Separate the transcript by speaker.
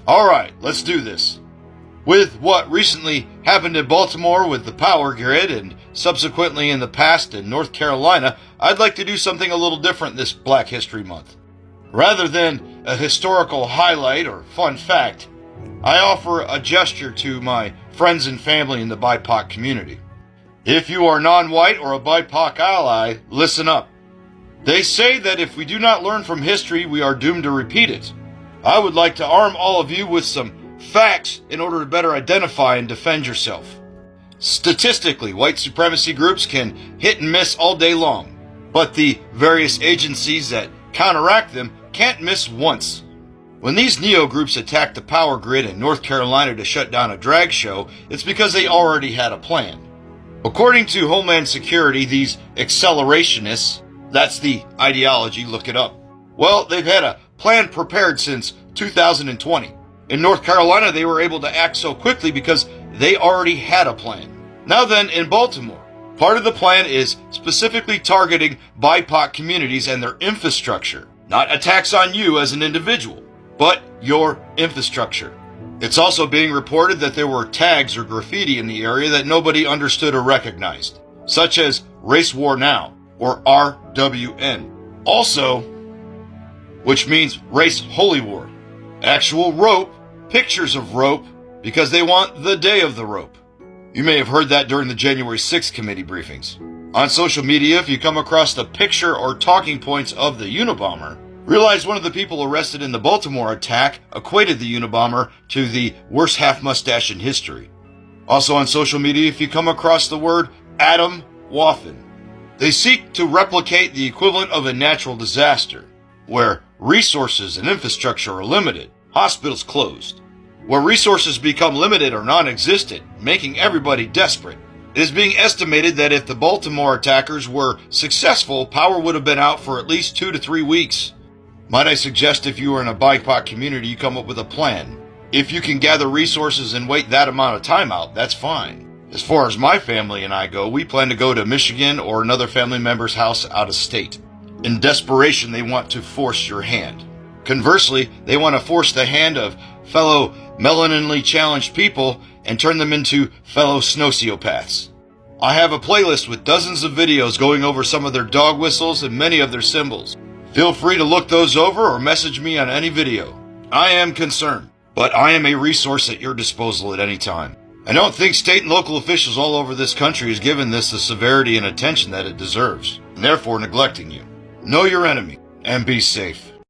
Speaker 1: Alright, let's do this. With what recently happened in Baltimore with the power grid and subsequently in the past in North Carolina, I'd like to do something a little different this Black History Month. Rather than a historical highlight or fun fact, I offer a gesture to my friends and family in the BIPOC community. If you are non-white or a BIPOC ally, listen up. They say that if we do not learn from history, we are doomed to repeat it. I would like to arm all of you with some facts in order to better identify and defend yourself. Statistically, white supremacy groups can hit and miss all day long, but the various agencies that counteract them can't miss once. When these neo-groups attacked the power grid in North Carolina to shut down a drag show, it's because they already had a plan. According to Homeland Security, these accelerationists, that's the ideology, look it up. Well, they've had a plan prepared since 2020. In North Carolina, they were able to act so quickly because they already had a plan. Now then, in Baltimore, part of the plan is specifically targeting BIPOC communities and their infrastructure. Not attacks on you as an individual, but your infrastructure. It's also being reported that there were tags or graffiti in the area that nobody understood or recognized, such as Race War Now, or RWN. Also, which means Race Holy War. Actual rope, pictures of rope, because they want the day of the rope. You may have heard that during the January 6th committee briefings. On social media, if you come across the picture or talking points of the Unabomber, realize one of the people arrested in the Baltimore attack equated the Unabomber to the worst half-mustache in history. Also on social media, if you come across the word Adam Waffen, they seek to replicate the equivalent of a natural disaster, where resources and infrastructure are limited, hospitals closed. Where resources become limited or non-existent, making everybody desperate. It is being estimated that if the Baltimore attackers were successful, power would have been out for at least 2 to 3 weeks. Might I suggest if you are in a BIPOC community, you come up with a plan. If you can gather resources and wait that amount of time out, that's fine. As far as my family and I go, we plan to go to Michigan or another family member's house out of state. In desperation, they want to force your hand. Conversely, they want to force the hand of fellow melaninly challenged people and turn them into fellow snowciopaths. I have a playlist with dozens of videos going over some of their dog whistles and many of their symbols. Feel free to look those over or message me on any video. I am concerned, but I am a resource at your disposal at any time. I don't think state and local officials all over this country has given this the severity and attention that it deserves, and therefore neglecting you. Know your enemy and be safe.